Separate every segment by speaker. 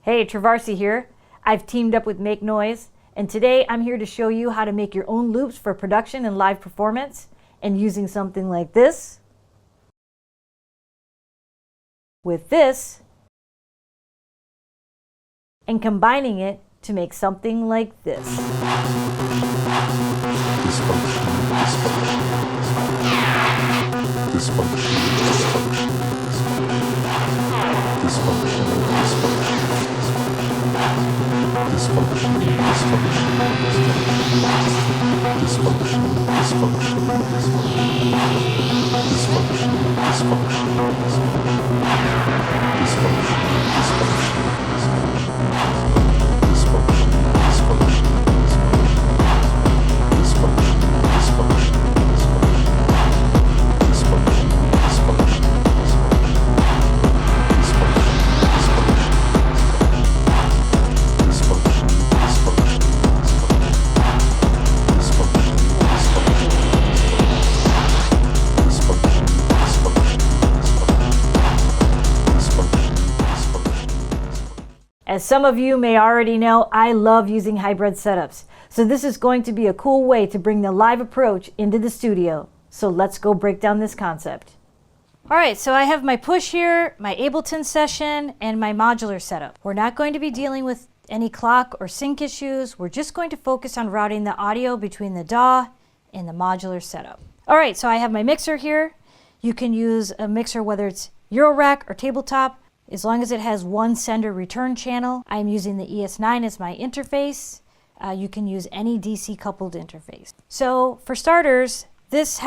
Speaker 1: Hey, Trovarsi here. I've teamed up with Make Noise, and today I'm here to show you how to make your own loops for production and live performance, and using something like this, with this, and combining it to make something like this. As some of you may already know, I love using hybrid setups. So this is going to be a cool way to bring the live approach into the studio. So let's go break down this concept. All right, so I have my push here, my Ableton session, and my modular setup. We're not going to be dealing with any clock or sync issues. We're just going to focus on routing the audio between the DAW and the modular setup. All right, so I have my mixer here. You can use a mixer whether it's Eurorack or tabletop, as long as it has one sender return channel. I'm using the ES9 as my interface. You can use any DC coupled interface. So for starters, this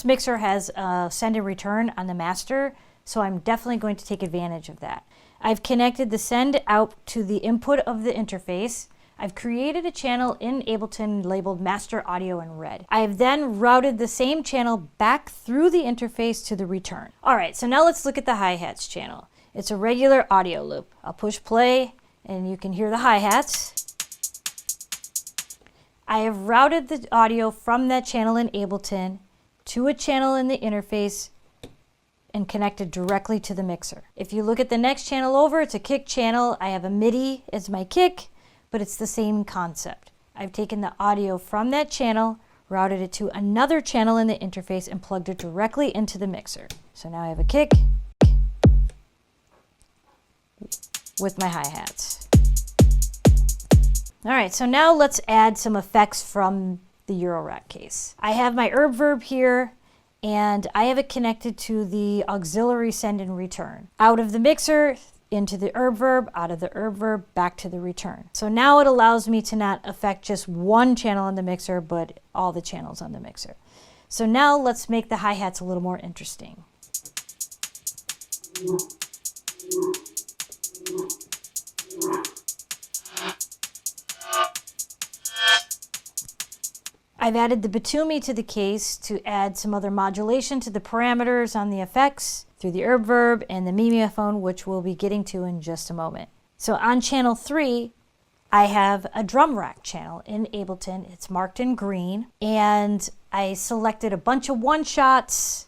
Speaker 1: mixer has a send and return on the master, so I'm definitely going to take advantage of that. I've connected the send out to the input of the interface. I've created a channel in Ableton labeled Master Audio in red. I have then routed the same channel back through the interface to the return. All right, so now let's look at the hi-hats channel. It's a regular audio loop. I'll push play and you can hear the hi-hats. I have routed the audio from that channel in Ableton to a channel in the interface and connected directly to the mixer. If you look at the next channel over, it's a kick channel. I have a MIDI as my kick, but it's the same concept. I've taken the audio from that channel, routed it to another channel in the interface, and plugged it directly into the mixer. So now I have a kick with my hi-hats. All right, so now let's add some effects from the Eurorack case. I have my Erbe-Verb here, and I have it connected to the auxiliary send and return. Out of the mixer, into the Erbe-Verb, out of the Erbe-Verb, back to the return. So now it allows me to not affect just one channel on the mixer, but all the channels on the mixer. So now let's make the hi-hats a little more interesting. I've added the Batumi to the case to add some other modulation to the parameters on the effects through the Erbe-Verb and the Mimeophon, which we'll be getting to in just a moment. So on channel 3, I have a drum rack channel in Ableton. It's marked in green, and I selected a bunch of one-shots.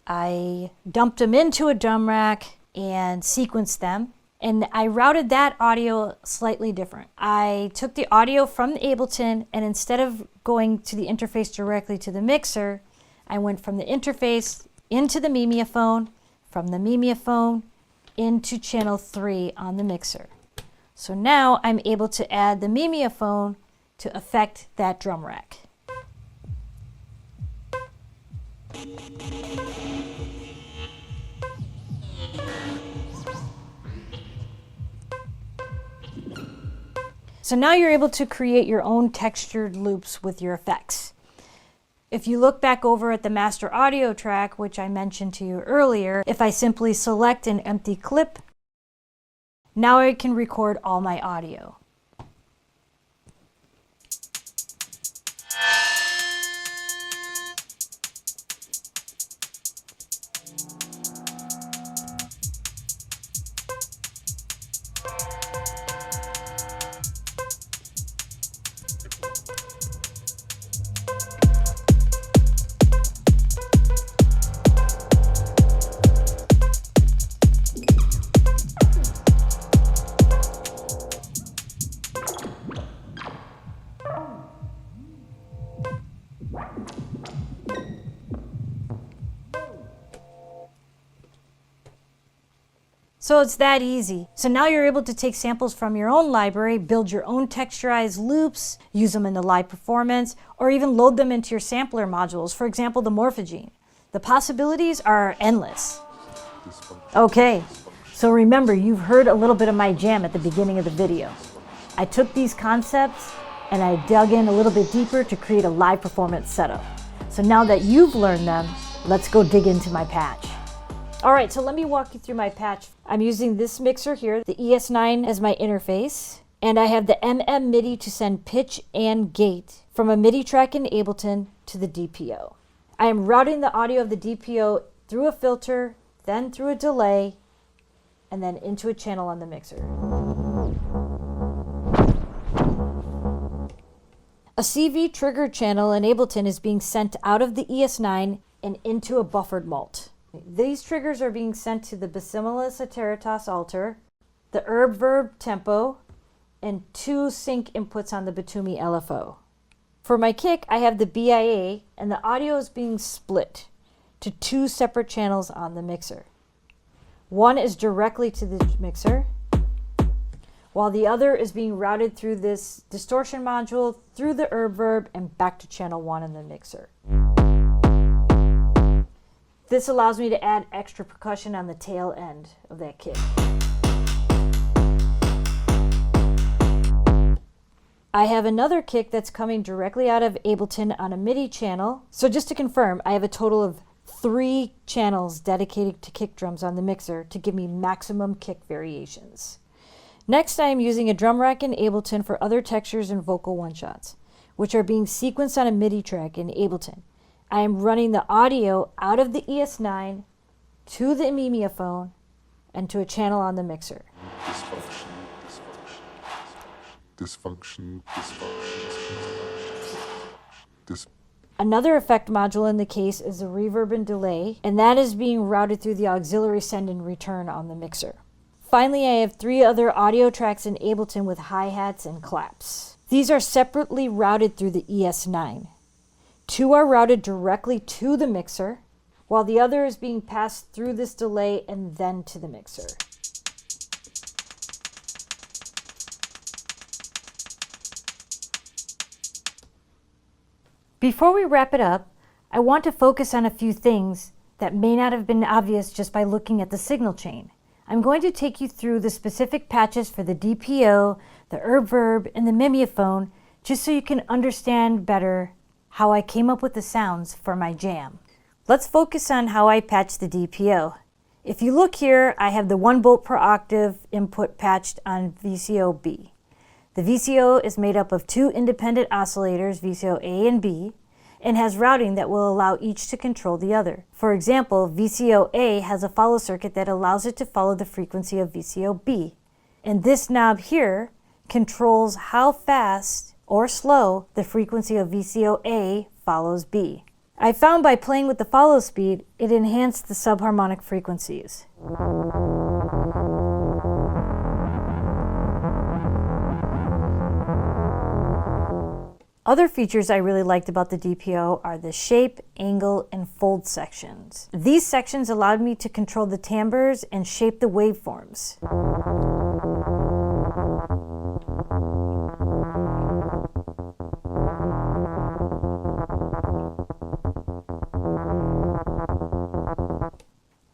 Speaker 1: I dumped them into a drum rack and sequenced them. And I routed that audio slightly different. I took the audio from Ableton, and instead of going to the interface directly to the mixer, I went from the interface into the Mimeophon, from the Mimeophon into channel 3 on the mixer. So now I'm able to add the Mimeophon to affect that drum rack. So now you're able to create your own textured loops with your effects. If you look back over at the master audio track, which I mentioned to you earlier, if I simply select an empty clip, now I can record all my audio. So it's that easy. So now you're able to take samples from your own library, build your own texturized loops, use them in the live performance, or even load them into your sampler modules, for example, the Morphogene. The possibilities are endless. Okay, so remember, you've heard a little bit of my jam at the beginning of the video. I took these concepts and I dug in a little bit deeper to create a live performance setup. So now that you've learned them, let's go dig into my patch. All right, so let me walk you through my patch. I'm using this mixer here, the ES9 as my interface, and I have the MM MIDI to send pitch and gate from a MIDI track in Ableton to the DPO. I am routing the audio of the DPO through a filter, then through a delay, and then into a channel on the mixer. A CV trigger channel in Ableton is being sent out of the ES9 and into a buffered mult. These triggers are being sent to the Basilius Iteratas altar, the Erbe-Verb tempo, and 2 sync inputs on the Batumi LFO. For my kick, I have the BIA, and the audio is being split to 2 separate channels on the mixer. One is directly to the mixer, while the other is being routed through this distortion module, through the Erbe-Verb, and back to channel 1 in the mixer. This allows me to add extra percussion on the tail end of that kick. I have another kick that's coming directly out of Ableton on a MIDI channel. So just to confirm, I have a total of 3 channels dedicated to kick drums on the mixer to give me maximum kick variations. Next, I am using a drum rack in Ableton for other textures and vocal one-shots, which are being sequenced on a MIDI track in Ableton. I am running the audio out of the ES9 to the Mimeophon and to a channel on the mixer. Dysfunction. Another effect module in the case is the reverb and delay, and that is being routed through the auxiliary send and return on the mixer. Finally, I have 3 other audio tracks in Ableton with hi-hats and claps. These are separately routed through the ES9. 2 are routed directly to the mixer, while the other is being passed through this delay and then to the mixer. Before we wrap it up, I want to focus on a few things that may not have been obvious just by looking at the signal chain. I'm going to take you through the specific patches for the DPO, the Erbe-Verb, and the Mimeophon, just so you can understand better how I came up with the sounds for my jam. Let's focus on how I patched the DPO. If you look here, I have the 1 volt per octave input patched on VCO B. The VCO is made up of 2 independent oscillators, VCO A and B, and has routing that will allow each to control the other. For example, VCO A has a follow circuit that allows it to follow the frequency of VCO B. And this knob here controls how fast or slow the frequency of VCO A follows B. I found by playing with the follow speed, it enhanced the subharmonic frequencies. Other features I really liked about the DPO are the shape, angle, and fold sections. These sections allowed me to control the timbres and shape the waveforms.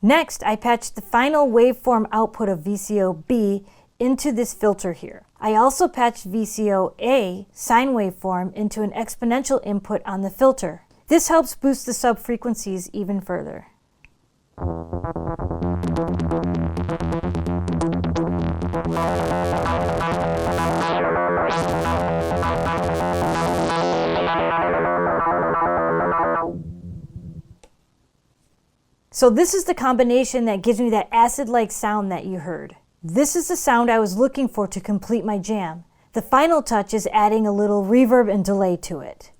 Speaker 1: Next, I patched the final waveform output of VCO B into this filter here. I also patched VCO A sine waveform into an exponential input on the filter. This helps boost the sub-frequencies even further. So this is the combination that gives me that acid-like sound that you heard. This is the sound I was looking for to complete my jam. The final touch is adding a little reverb and delay to it.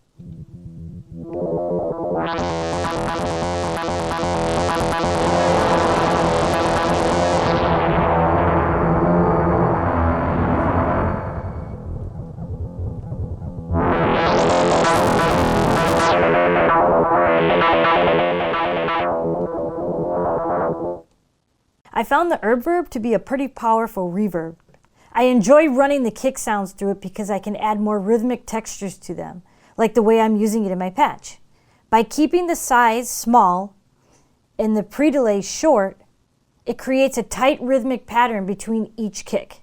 Speaker 1: I found the Erbe-Verb to be a pretty powerful reverb. I enjoy running the kick sounds through it because I can add more rhythmic textures to them, like the way I'm using it in my patch. By keeping the size small and the pre-delay short, it creates a tight rhythmic pattern between each kick.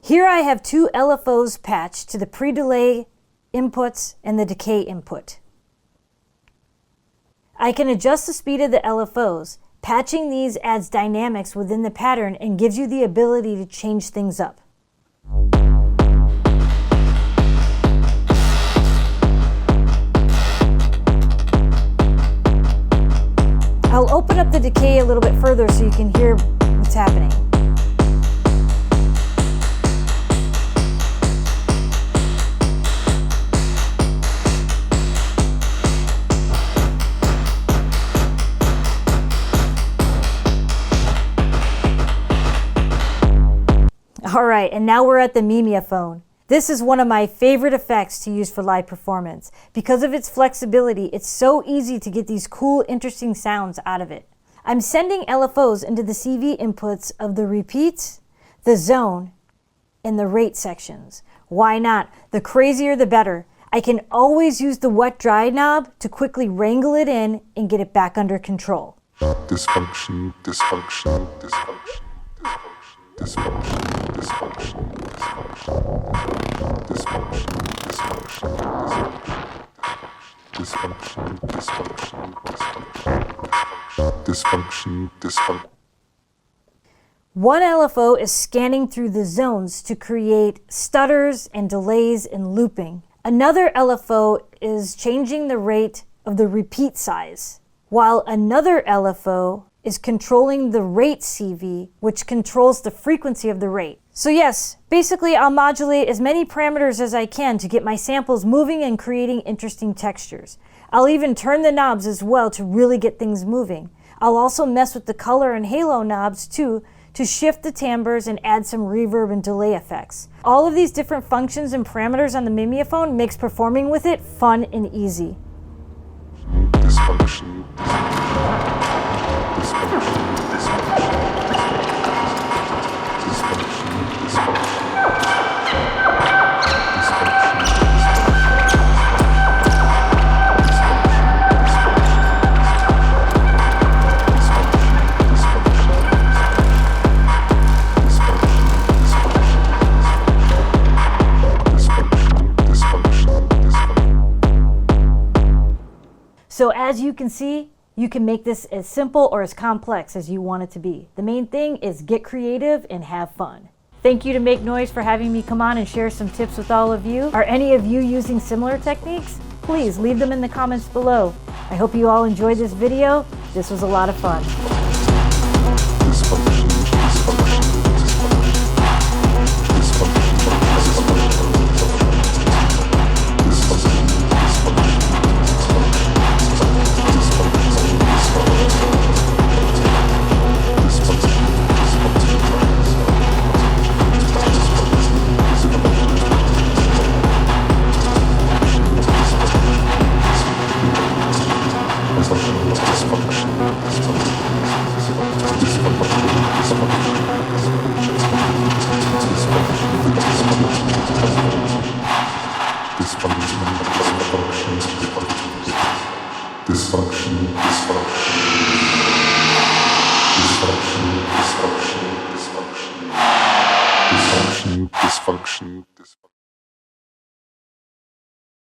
Speaker 1: Here I have two LFOs patched to the pre-delay inputs and the decay input. I can adjust the speed of the LFOs. Patching these adds dynamics within the pattern and gives you the ability to change things up. I'll open up the decay a little bit further so you can hear what's happening. Alright, and now we're at the Mimeophon. This is one of my favorite effects to use for live performance. Because of its flexibility, it's so easy to get these cool, interesting sounds out of it. I'm sending LFOs into the CV inputs of the repeats, the zone, and the rate sections. Why not? The crazier the better. I can always use the wet-dry knob to quickly wrangle it in and get it back under control.
Speaker 2: Dysfunction, dysfunction, dysfunction. Dysfunction, dysfunction, dysfunction, dysfunction, dysfunction, dysfunction, dysfunction.
Speaker 1: One LFO is scanning through the zones to create stutters and delays and looping. Another LFO is changing the rate of the repeat size, while another LFO is controlling the rate CV, which controls the frequency of the rate. So yes, basically I'll modulate as many parameters as I can to get my samples moving and creating interesting textures. I'll even turn the knobs as well to really get things moving. I'll also mess with the color and halo knobs too to shift the timbres and add some reverb and delay effects. All of these different functions and parameters on the Mimeophon makes performing with it fun and easy.
Speaker 2: Dysfunction.
Speaker 1: So as you can see, you can make this as simple or as complex as you want it to be. The main thing is get creative and have fun. Thank you to Make Noise for having me come on and share some tips with all of you. Are any of you using similar techniques? Please leave them in the comments below. I hope you all enjoyed this video. This was a lot of fun. Dysfunction.